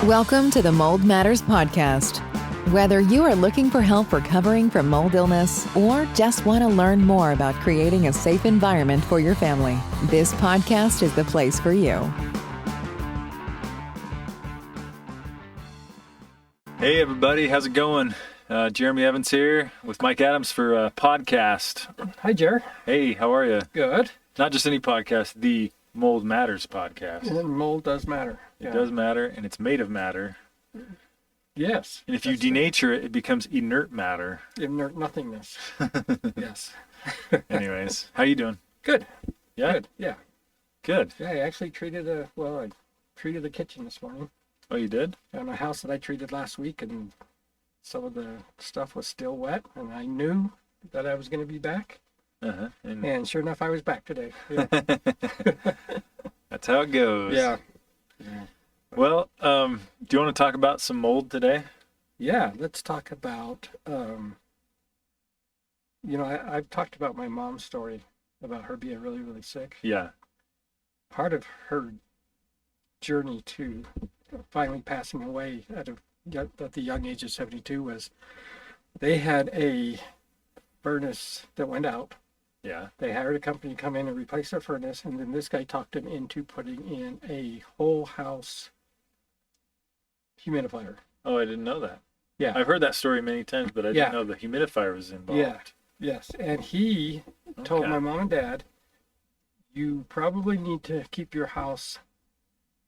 Welcome to the Mold Matters podcast. Whether you are looking for help recovering from mold illness or just want to learn more about creating a safe environment for your family, this podcast is the place for you. Hey everybody, how's it going? Jeremy Evans here with Mike Adams for a podcast. Hi, Jer. Hey, how are you? Good. Not just any podcast, the Mold Matters podcast. And mold does matter. It does matter, and it's made of matter. Yes. And if you denature it, it becomes inert matter. Inert nothingness. Yes. Anyways, how you doing? Good. Yeah? Good. Yeah. Good. Yeah, I actually treated I treated the kitchen this morning. Oh, you did? On a house that I treated last week, and some of the stuff was still wet, and I knew that I was going to be back. Uh-huh. And sure enough, I was back today. Yeah. That's how it goes. Yeah. Well, do you want to talk about some mold today? Yeah, let's talk about, I've talked about my mom's story about her being really, really sick. Yeah. Part of her journey to finally passing away at the young age of 72 was they had a furnace that went out. Yeah. They hired a company to come in and replace their furnace, and then this guy talked him into putting in a whole house humidifier. Oh, I didn't know that. Yeah. I've heard that story many times, but I didn't know the humidifier was involved. Yeah. Yes. And he told my mom and dad, you probably need to keep your house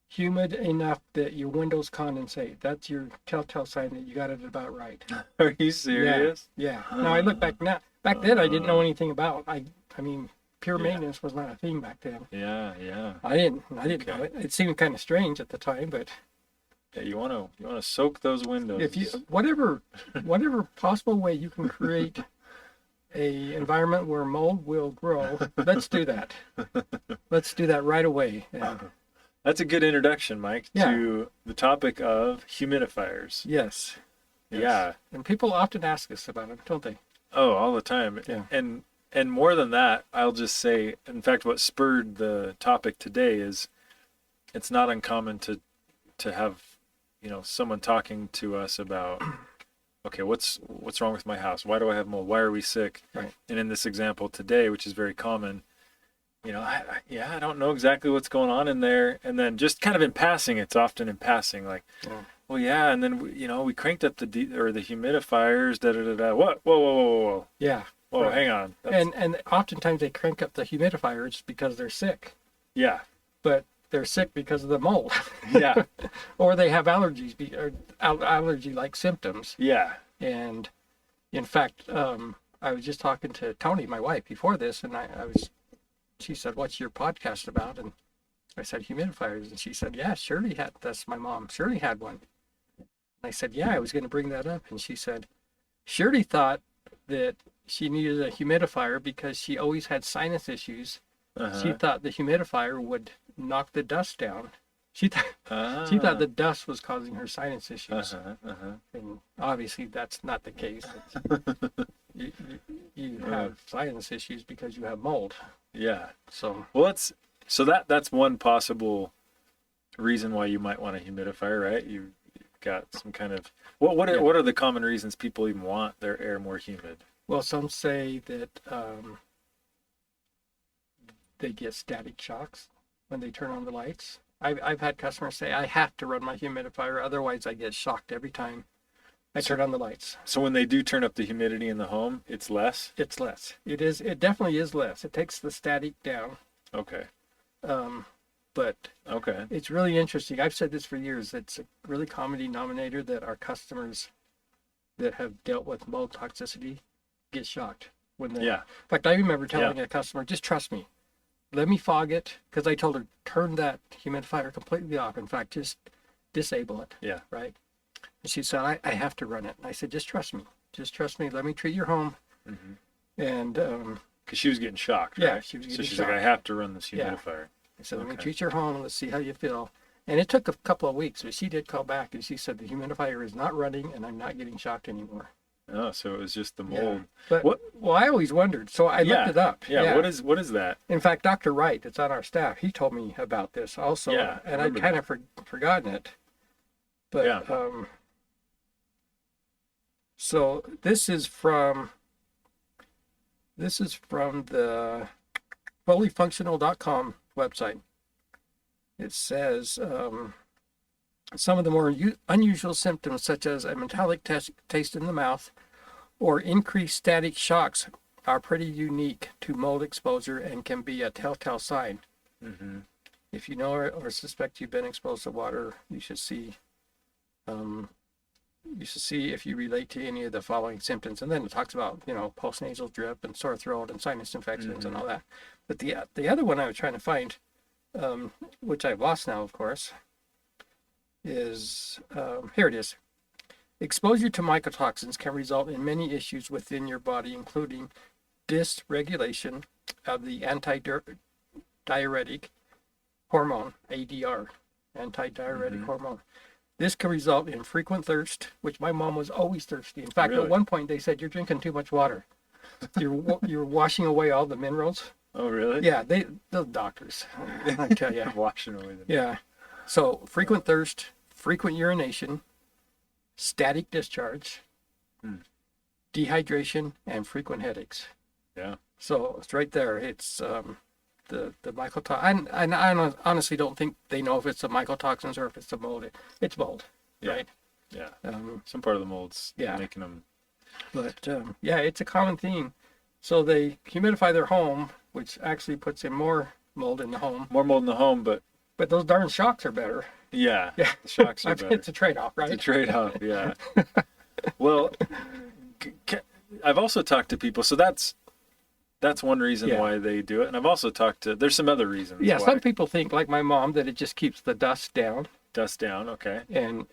humid enough that your windows condensate. That's your telltale sign that you got it about right. Are you serious? Yeah. Now I look back now. Back then I didn't know anything about. I mean, pure maintenance was not a thing back then. Yeah. I didn't know it. It seemed kind of strange at the time, but yeah, you want to soak those windows. if you whatever possible way you can create a environment where mold will grow, let's do that. Let's do that right away. And, that's a good introduction, Mike, to the topic of humidifiers. Yes. Yeah. And people often ask us about them, don't they? Oh, all the time. Yeah. And more than that, I'll just say, in fact, what spurred the topic today is it's not uncommon to have, someone talking to us about, okay, what's wrong with my house? Why do I have mold? Why are we sick? Right. And in this example today, which is very common, I don't know exactly what's going on in there. And then just kind of in passing, it's often in passing, like, well, yeah, and then we cranked up the humidifiers, What? Whoa. Yeah. Whoa, right. Hang on. And oftentimes they crank up the humidifiers because they're sick. Yeah. But they're sick because of the mold. Yeah. Or they have allergies, or allergy-like symptoms. Yeah. And in fact, I was just talking to Tony, my wife, before this, and she said, "What's your podcast about?" And I said, "Humidifiers." And she said, "Yeah, Shirley had." That's my mom. Shirley had one. And I said, "Yeah, I was going to bring that up." And she said, Shirley thought that she needed a humidifier because she always had sinus issues. Uh-huh. She thought the humidifier would knock the dust down. She thought the dust was causing her sinus issues. And obviously that's not the case. You have sinus issues because you have mold. Yeah. So that's one possible reason why you might want a humidifier, right? You've got some kind of what are the common reasons people even want their air more humid? Well, some say that they get static shocks when they turn on the lights. I've had customers say, I have to run my humidifier, otherwise I get shocked every time I turn on the lights. So when they do turn up the humidity in the home, it's less? It's less. It definitely is less. It takes the static down. Okay. But okay. It's really interesting. I've said this for years. It's a really common denominator that our customers that have dealt with mold toxicity get shocked. In fact, I remember telling a customer, just trust me. Let me fog it, because I told her, turn that humidifier completely off. In fact, just disable it. Yeah. Right? And she said, I have to run it. And I said, just trust me. Just trust me. Let me treat your home. Mm-hmm. And because she was getting shocked, right? Yeah, she was getting shocked. So she's like, I have to run this humidifier. I said, let me treat your home. Let's see how you feel. And it took a couple of weeks, but she did call back, and she said, the humidifier is not running, and I'm not getting shocked anymore. Oh, so it was just the mold. Yeah. But well, I always wondered, so I looked it up. Yeah. What is that? In fact, Dr. Wright, that's on our staff, he told me about this also. Yeah, and I'd kind of forgotten it But Yeah. so this is from the fullyfunctional.com website. It says some of the more unusual symptoms, such as a metallic taste in the mouth or increased static shocks, are pretty unique to mold exposure and can be a telltale sign. Mm-hmm. If you know or suspect you've been exposed to water, you should see if you relate to any of the following symptoms. And then it talks about, postnasal drip and sore throat and sinus infections and all that. But the other one I was trying to find, which I've lost now, of course, is here it is. Exposure to micro-toxins can result in many issues within your body, including dysregulation of the antidiuretic hormone, ADR, antidiuretic hormone. This can result in frequent thirst, which my mom was always thirsty. In fact, Really? At one point they said, "You're drinking too much water. You're washing away all the minerals." Oh, really? Yeah, the doctors, I tell you. Washing away the... Yeah. So frequent thirst, frequent urination, static discharge, dehydration, and frequent headaches. Yeah. So it's right there. It's the mycotoxins. I honestly don't think they know if it's the mycotoxins or if it's the mold. It's mold, right? Yeah. Some part of the mold's making them. But it's a common theme. So they humidify their home, which actually puts in more mold in the home. More mold in the home, but those darn shocks are better. Yeah. The shocks are better. It's a trade-off, right? It's a trade-off, yeah. Well, I've also talked to people, so that's one reason why they do it. And I've also there's some other reasons. Yeah, why. some people think, like my mom, that it just keeps the dust down. Okay. And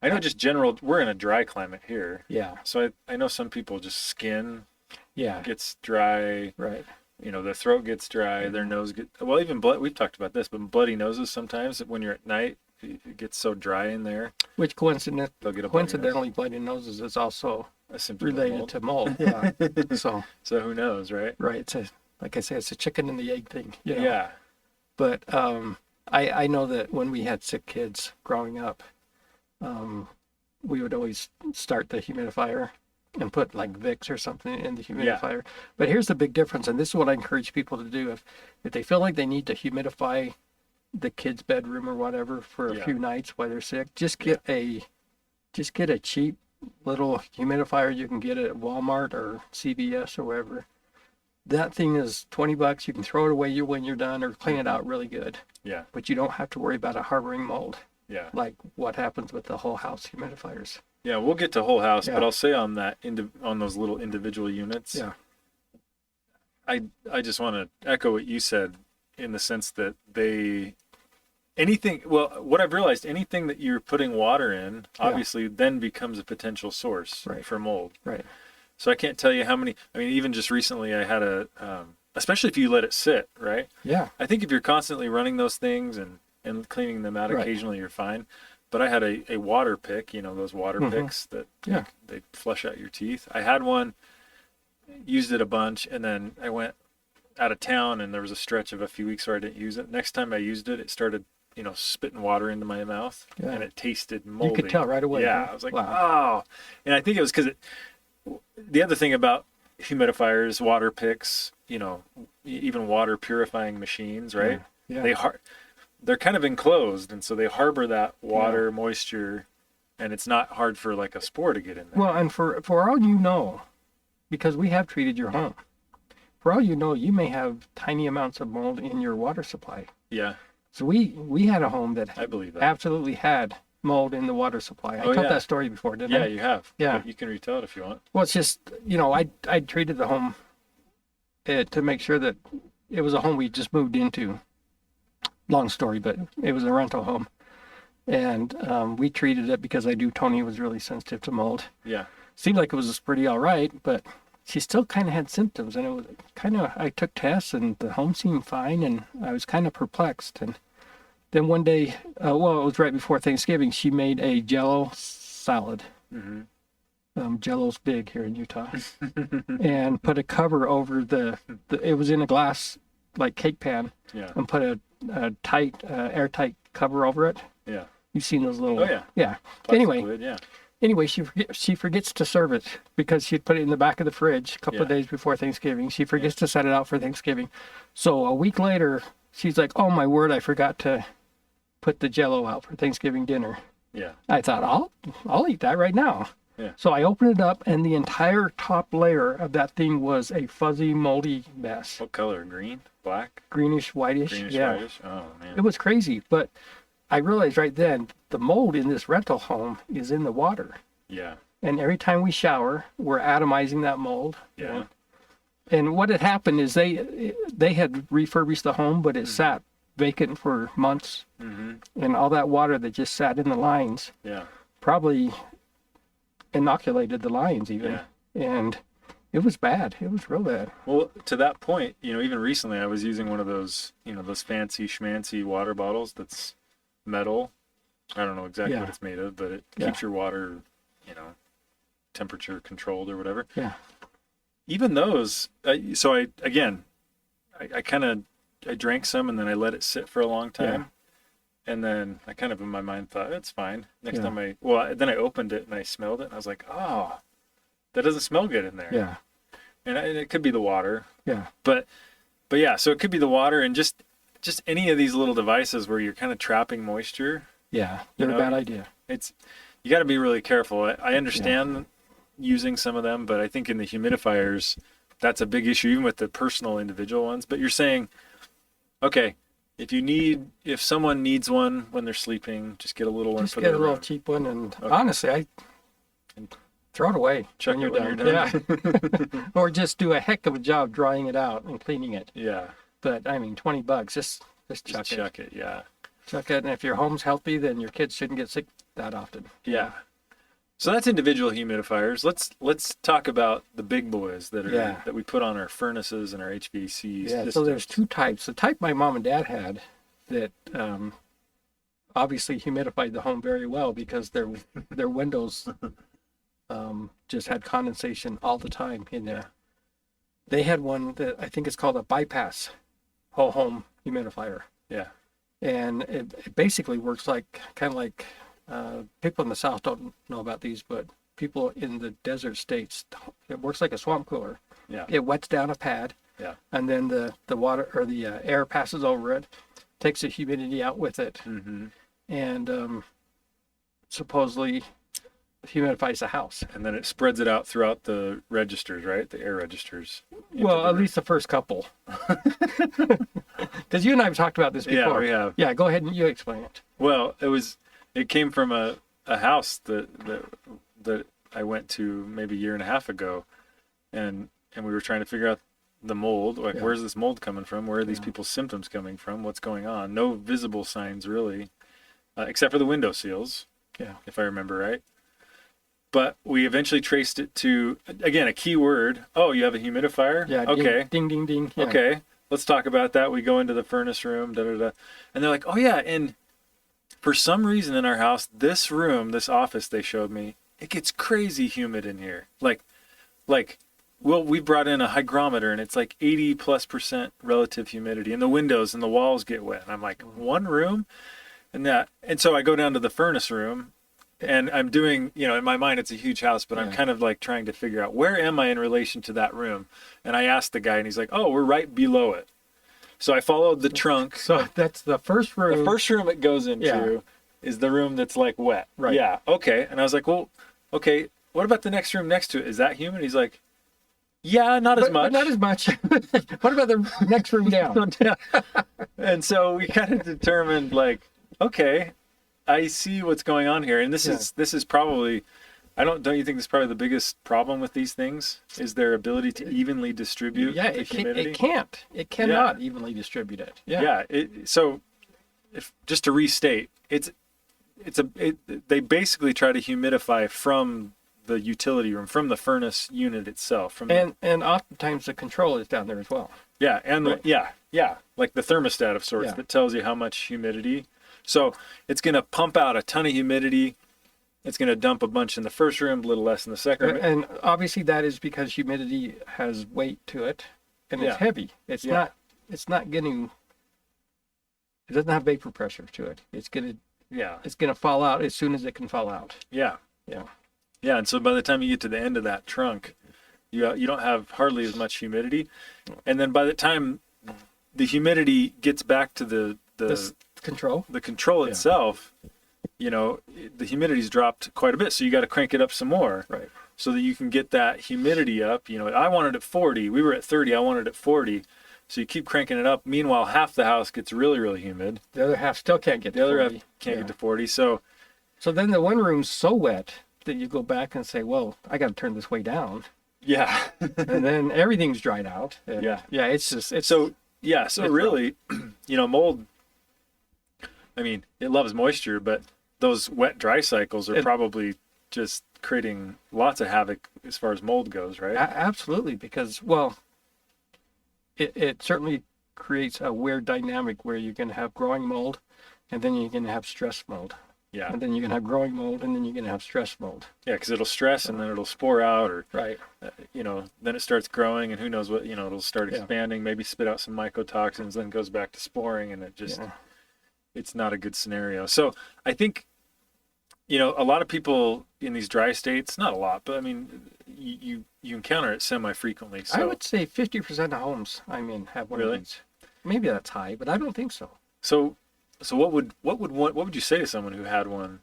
I know just we're in a dry climate here. Yeah. So I know some people just skin gets dry. Right. Their throat gets dry, their nose even blood. We've talked about this, but bloody noses sometimes when you're at night, it gets so dry in there. Which coincidentally, bloody noses is also a symptom related to mold. Yeah. So who knows, right? Right. Like I say, it's a chicken and the egg thing. Yeah. But I know that when we had sick kids growing up, we would always start the humidifier and put like Vicks or something in the humidifier. Yeah. But here's the big difference, and this is what I encourage people to do. If they feel like they need to humidify the kid's bedroom or whatever for a few nights while they're sick, just get a cheap little humidifier you can get at Walmart or CVS or wherever. That thing is $20. You can throw it away when you're done or clean it out really good. Yeah. But you don't have to worry about it harboring mold. Yeah. Like what happens with the whole house humidifiers. Yeah, we'll get to whole house, but I'll say on that on those little individual units. Yeah. I just want to echo what you said in the sense that what I've realized, anything that you're putting water in, obviously then becomes a potential source for mold. Right. So I can't tell you how many, even just recently I had especially if you let it sit, right? Yeah. I think if you're constantly running those things and cleaning them out occasionally, you're fine. But I had a water pick, those water picks that they flush out your teeth. I had one, used it a bunch, and then I went out of town and there was a stretch of a few weeks where I didn't use it. Next time I used it, it started, spitting water into my mouth and it tasted moldy. You could tell right away. Yeah, I was like, wow. And I think it was because the other thing about humidifiers, water picks, even water purifying machines, right? Yeah. They're kind of enclosed, and so they harbor that water moisture, and it's not hard for like a spore to get in there. Well, and for all you know, because we have treated your home, for all you know, you may have tiny amounts of mold in your water supply. Yeah. So we had a home that I believe that absolutely had mold in the water supply. I told that story before, didn't I? Yeah, you have. Yeah. But you can retell it if you want. Well, it's just, I treated the home to make sure that it was a home we just moved into. Long story, but it was a rental home. And we treated it because Tony was really sensitive to mold. Yeah. Seemed like it was pretty all right, but she still kind of had symptoms. And it was I took tests and the home seemed fine. And I was kind of perplexed. And then one day, it was right before Thanksgiving, she made a Jell-O salad. Mm-hmm. Jell-O's big here in Utah. And put a cover over it was in a glass, like cake pan. Yeah. And put a tight, airtight cover over it. Yeah. You've seen those little. Oh yeah. Yeah. Plastic Anyway, lid, yeah. she forgets to serve it because she'd put it in the back of the fridge a couple of Yeah. days before Thanksgiving. She forgets to set it out for Thanksgiving. So a week later, she's like, "Oh my word, I forgot to put the Jell-O out for Thanksgiving dinner." Yeah. I thought, I'll eat that right now. Yeah. So I opened it up, and the entire top layer of that thing was a fuzzy, moldy mess. What color? Green? Black? Greenish, whitish. Greenish, yeah. whitish? Oh man. It was crazy, but I realized right then the mold in this rental home is in the water. Yeah. And every time we shower, we're atomizing that mold. Yeah. And what had happened is they had refurbished the home, but it sat vacant for months. Mm-hmm. And all that water that just sat in the lines Yeah. probably inoculated the lines even. Yeah. And it was bad. It was real bad. Well, to that point, even recently I was using one of those, those fancy schmancy water bottles that's metal. I don't know exactly Yeah. what it's made of, but it Yeah. keeps your water, temperature controlled or whatever. Yeah. Even those, so I drank some and then I let it sit for a long time. And then I kind of in my mind thought, it's fine. Next Yeah. time then I opened it and I smelled it and I was like, oh, that doesn't smell good in there. Yeah. And it could be the water. Yeah. But yeah, so it could be the water and just any of these little devices where you're kind of trapping moisture. Yeah. They're a bad idea. You got to be really careful. I understand using some of them, but I think in the humidifiers, that's a big issue, even with the personal individual ones. But you're saying, okay, if someone needs one when they're sleeping, just get a little one. Just for get their a little room. cheap one, and honestly, I throw it away Chuck when it you're when done. you're done. Yeah. Or just do a heck of a job drying it out and cleaning it. Yeah. But I mean, $20, just chuck Just it. chuck it. Yeah. Chuck it, and if your home's healthy, then your kids shouldn't get sick that often. Yeah. So that's individual humidifiers. Let's talk about the big boys that we put on our furnaces and our HVACs. Yeah. So there's two types. The type my mom and dad had that obviously humidified the home very well because their windows just had condensation all the time in there. They had one that I think is called a bypass whole home humidifier. Yeah. And it basically works kind of like people in the South don't know about these, but people in the desert states, it works like a swamp cooler. Yeah. It wets down a pad. Yeah. And then the water or the air passes over it, takes the humidity out with it, Mm-hmm. and supposedly humidifies the house. And then it spreads it out throughout the registers, right? The air registers. Well, at least the first couple. Because you and I have talked about this before. Yeah, we have. Yeah, go ahead and you explain it. Well, it came from a house that I went to maybe a year and a half ago, and we were trying to figure out the mold. Like, where's this mold coming from? Where are these people's symptoms coming from? What's going on? No visible signs really, except for the window seals. Yeah. If I remember right. But we eventually traced it to, again, a key word. Oh, you have a humidifier? Yeah. Okay. Ding, ding, ding. Yeah. Okay. Let's talk about that. We go into the furnace room, and they're like, oh yeah, and for some reason in our house, this room, this office they showed me, it gets crazy humid in here. We brought in a hygrometer and it's like 80+% relative humidity, and the windows and the walls get wet. And I'm like, one room? And so I go down to the furnace room, and I'm doing, in my mind, it's a huge house, but I'm kind of like trying to figure out where am I in relation to that room? And I asked the guy, and he's like, oh, we're right below it. So I followed the trunk. So that's the first room. The first room it goes into is the room that's like wet. Right. Yeah. Okay. And I was like, well, okay, what about the next room next to it? Is that humid? He's like, yeah, not as much. But not as much. What about the next room down? And so we kind of determined, like, okay, I see what's going on here. And this is probably, don't you think this is probably the biggest problem with these things is their ability to evenly distribute the humidity? It cannot evenly distribute it. Yeah. So if just to restate, they basically try to humidify from the utility room, from the furnace unit itself. And oftentimes the control is down there as well. Yeah. And like the thermostat of sorts that tells you how much humidity. So it's going to pump out a ton of humidity. It's going to dump a bunch in the first room, a little less in the second room. And obviously that is because humidity has weight to it, and it's heavy. It's not getting. It doesn't have vapor pressure to it. It's going to Yeah. It's going to fall out as soon as it can fall out. Yeah. Yeah. Yeah. And so by the time you get to the end of that trunk, you don't have hardly as much humidity. And then by the time the humidity gets back to the Control. the control itself, the humidity's dropped quite a bit. So you got to crank it up some more. Right. So that you can get that humidity up. I wanted it 40. We were at 30. I wanted it 40. So you keep cranking it up. Meanwhile, half the house gets really, really humid. The other half still can't get to 40. The other half can't get to 40. So then the one room's so wet that you go back and say, well, I got to turn this way down. yeah. And then everything's dried out. And Yeah. It's So really, mold, I mean, it loves moisture, but those wet dry cycles are probably just creating lots of havoc as far as mold goes, right? Absolutely, because, well, it certainly creates a weird dynamic where you're going to have growing mold, and then you're going to have stress mold. Yeah. And then you're going to have growing mold, and then you're going to have stress mold. Yeah, because it'll stress and then it'll spore out, or Right. then it starts growing, and who knows what, it'll start expanding, maybe spit out some micro-toxins, then goes back to sporing, and it just, it's not a good scenario. So I think, a lot of people in these dry states, not a lot, but I mean, you encounter it semi-frequently. So I would say 50% of homes, have one of these. Maybe that's high, but I don't think so. So what would you say to someone who had one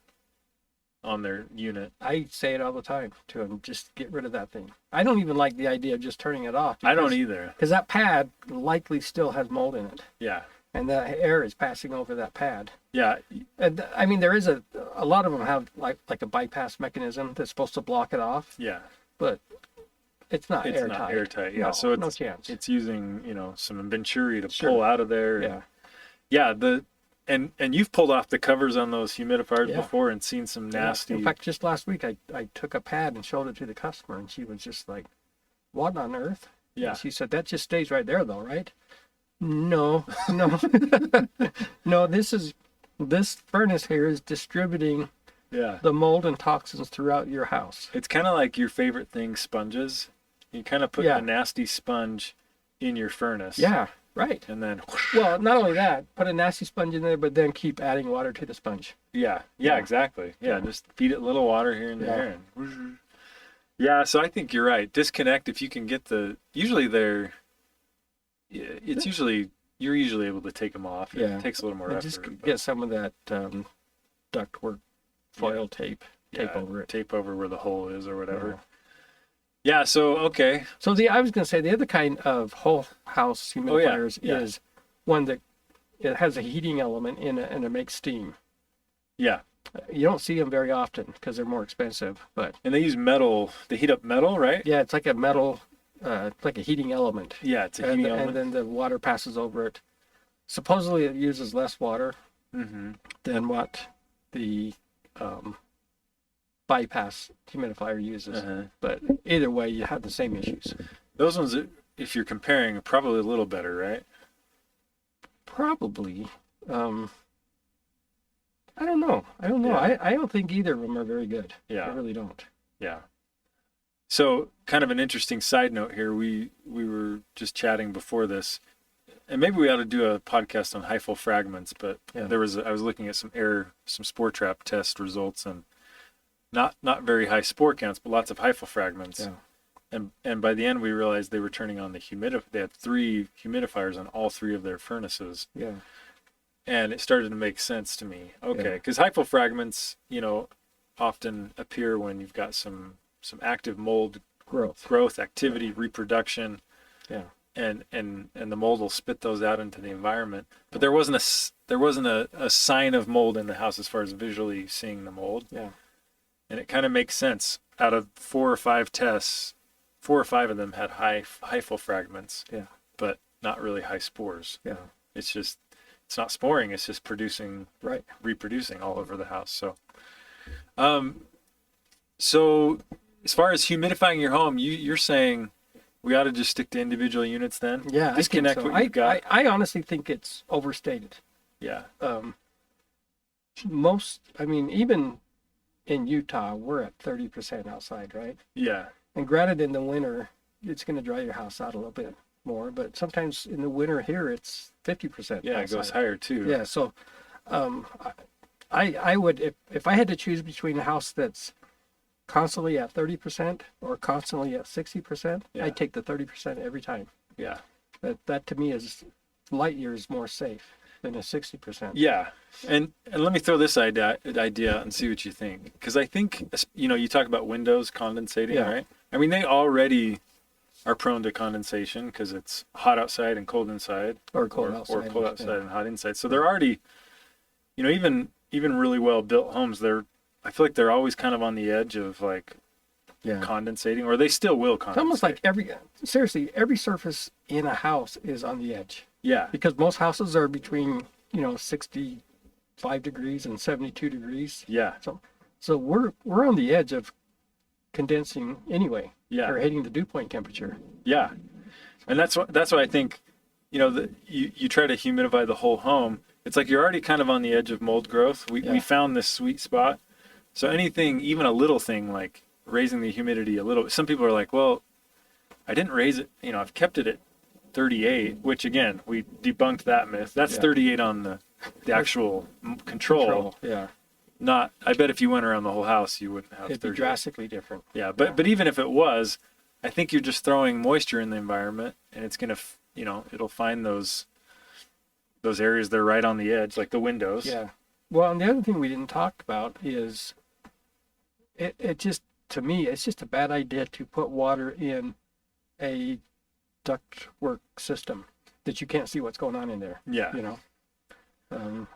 on their unit? I say it all the time to them, just get rid of that thing. I don't even like the idea of just turning it off. I don't either. Because that pad likely still has mold in it. Yeah. And the air is passing over that pad. Yeah. And there is a lot of them have like a bypass mechanism that's supposed to block it off. Yeah. But it's not airtight. Not airtight. Yeah. No, So no chance. It's using, some Venturi to pull out of there. Yeah. Yeah. And you've pulled off the covers on those humidifiers before and seen some nasty. In fact, just last week I took a pad and showed it to the customer, and she was just like, "What on earth?" Yeah. And she said, "That just stays right there, though, right?" No. No. This furnace here is distributing the mold and toxins throughout your house. It's kind of like your favorite thing, sponges. You kind of put a nasty sponge in your furnace. Yeah. Right. And then well, not only that, put a nasty sponge in there, but then keep adding water to the sponge. Yeah, exactly. Yeah, just feed it a little water here and there. And so I think you're right. Disconnect if you can get you're usually able to take them off. It takes a little more effort. Just get some of that ductwork foil tape over it. Tape over where the hole is or whatever. Yeah, so, okay. So I was going to say the other kind of whole house humidifiers is one that it has a heating element in it and it makes steam. Yeah. You don't see them very often because they're more expensive, but. And they use metal, they heat up metal, right? Yeah, it's like a metal, like a heating element. Yeah, it's a heating element. And then the water passes over it. Supposedly it uses less water than what the bypass humidifier uses, but either way you have the same issues. Those ones, if you're comparing, are probably a little better, right? Probably. I don't know. I don't think either of them are very good. I really don't. Yeah. So kind of an interesting side note here. We were just chatting before this, and maybe we ought to do a podcast on hyphal fragments, but I was looking at some spore trap test results, and not very high spore counts, but lots of hyphal fragments. Yeah. And by the end, we realized they were turning on they had 3 humidifiers on all 3 of their furnaces. Yeah. And it started to make sense to me. Okay, because hyphal fragments, often appear when you've got some active mold growth activity, reproduction. Yeah. And the mold will spit those out into the environment. But there wasn't a sign of mold in the house as far as visually seeing the mold. Yeah. And it kind of makes sense. Out of 4 or 5 tests, 4 or 5 of them had hyphal fragments, but not really high spores. Yeah. It's not sporing. It's just reproducing all over the house. So as far as humidifying your home, you're saying we ought to just stick to individual units then? Yeah, disconnect what you've got. I honestly think it's overstated. Yeah. Even in Utah, we're at 30% outside, right? Yeah. And granted, in the winter, it's going to dry your house out a little bit more, but sometimes in the winter here, it's 50% Yeah, outside. It goes higher too. Yeah, so I would, if I had to choose between a house that's constantly at 30% or constantly at 60%, Yeah. I'd take the 30% every time. Yeah. That to me is light years more safe than a 60%. Yeah. And let me throw this idea and see what you think. Because I think, you talk about windows condensating, Yeah. right? I mean, they already are prone to condensation because it's hot outside and cold inside. Or cold outside. Or cold outside and hot inside. So they're already, even really well built homes, I feel like they're always kind of on the edge of like condensating, or they still will condensate. It's almost like every surface in a house is on the edge. Yeah. Because most houses are between, 65 degrees and 72 degrees. Yeah. So we're on the edge of condensing anyway. Yeah. Or hitting the dew point temperature. Yeah. And that's what I think, you try to humidify the whole home. It's like you're already kind of on the edge of mold growth. We found this sweet spot. So anything, even a little thing like raising the humidity a little, some people are like, well, I didn't raise it, I've kept it at 38, which again, we debunked that myth. That's 38 on the actual control. Yeah. Not, I bet if you went around the whole house, you wouldn't have It'd be 38. drastically different. Yeah, but even if it was, I think you're just throwing moisture in the environment, and it's gonna, it'll find those areas that are right on the edge, like the windows. Yeah. Well, and the other thing we didn't talk about is, it just, to me, it's just a bad idea to put water in a ductwork system that you can't see what's going on in there. Yeah.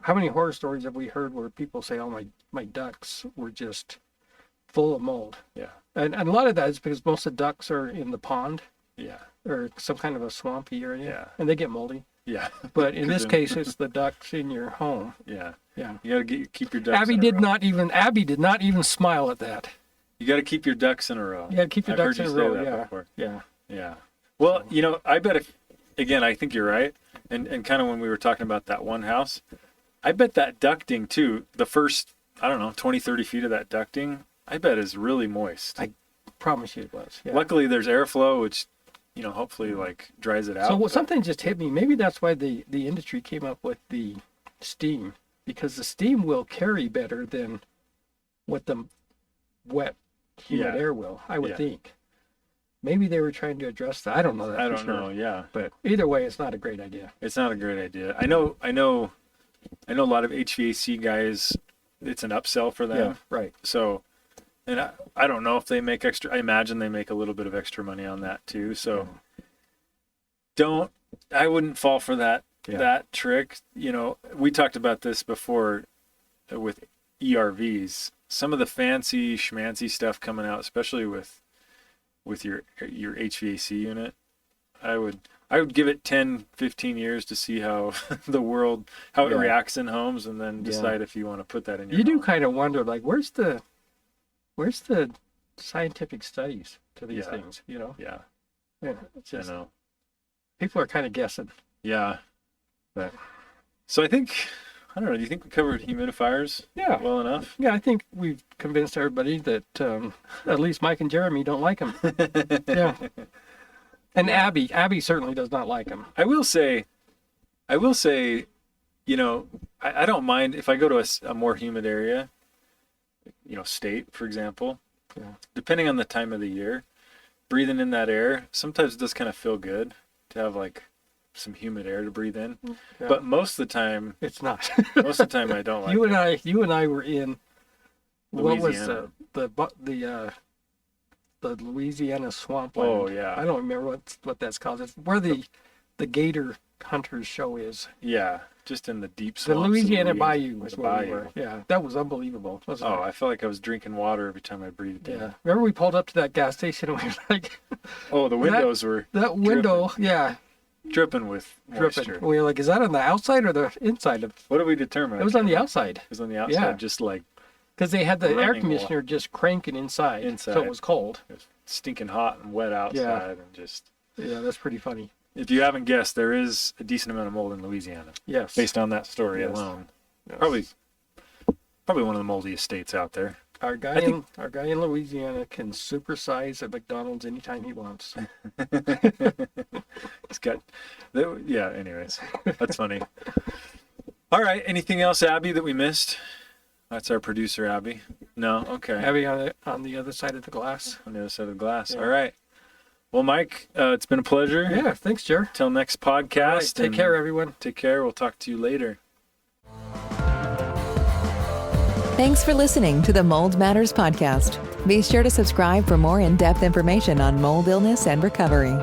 How many horror stories have we heard where people say, "Oh, my ducts were just full of mold"? Yeah. And a lot of that is because most of the ducts are in the pond Yeah. or some kind of a swampy area, Yeah. and they get moldy. Yeah. But in this case, it's the ducts in your home. Yeah. Yeah. You gotta keep your ducks Abby in a did row. Abby did not even smile at that. You gotta keep your ducks in a row. You got to keep your I've ducks heard in a you say row. that Yeah. before. Yeah. Yeah. Well, I bet again, I think you're right. And kind of when we were talking about that one house, I bet that ducting too, the first, I don't know, 20, 30 feet of that ducting, I bet is really moist. I promise you it was. Yeah. Luckily there's airflow, which, hopefully like dries it out. So but- something just hit me. Maybe that's why the industry came up with the steam, because the steam will carry better than what the wet, humid air will, I would think. Maybe they were trying to address that. I don't know that. I for don't sure. know. Yeah. But either way, it's not a great idea. It's not a great idea. I know a lot of HVAC guys, it's an upsell for them. Yeah, right. So, and I don't know if they make extra, I imagine they make a little bit of extra money on that too. So I wouldn't fall for that trick. We talked about this before with ERVs, some of the fancy schmancy stuff coming out, especially with your HVAC unit. I would give it 10, 15 years to see how it reacts in homes, and then decide if you want to put that in your You do home. kind of wonder, like, where's the scientific studies to these things, Yeah. Yeah, it's just, I know. people are kind of guessing. Yeah. But So I think, I don't know, do you think we covered humidifiers well enough? Yeah, I think we've convinced everybody that at least Mike and Jeremy don't like them. Yeah. And Abby certainly does not like them. I will say, I don't mind if I go to a more humid area, state, for example, depending on the time of the year, breathing in that air, sometimes it does kind of feel good to have like some humid air to breathe in. Yeah. But most of the time, It's not. most of the time I don't like it. You and I were in Louisiana. what was the Louisiana swampland. Oh, yeah. I don't remember what that's called. It's where the gator hunters show is. Yeah, just in the deep The swamps. of Louisiana Louisiana. Bayou is The where we bayou. were. Yeah, that was unbelievable, wasn't it? Oh, I felt like I was drinking water every time I breathed in. Yeah. Remember we pulled up to that gas station and we were like, Oh, the windows were that window, dripping with moisture. dripping. We were like, is that on the outside or the inside of? What did we determine? It was on the outside. It was on the outside, Yeah. just like Because they had the air Running conditioner just cranking inside, so Inside. it was cold. it was stinking hot and wet outside, and just. Yeah, that's pretty funny. If you haven't guessed, there is a decent amount of mold in Louisiana, Yes. based on that story Yes. alone. Yes. Probably one of the moldiest states out there. Our guy in Louisiana can supersize at McDonald's anytime he wants. He's got, anyways, that's funny. All right, anything else, Abby, that we missed? That's our producer, Abby. No, okay. Abby on the other side of the glass. On the other side of the glass. Yeah. All right. Well, Mike, it's been a pleasure. Yeah, thanks, Jer. Till next podcast. All right, take care, everyone. Take care. We'll talk to you later. Thanks for listening to the Mold Matters podcast. Be sure to subscribe for more in-depth information on mold illness and recovery.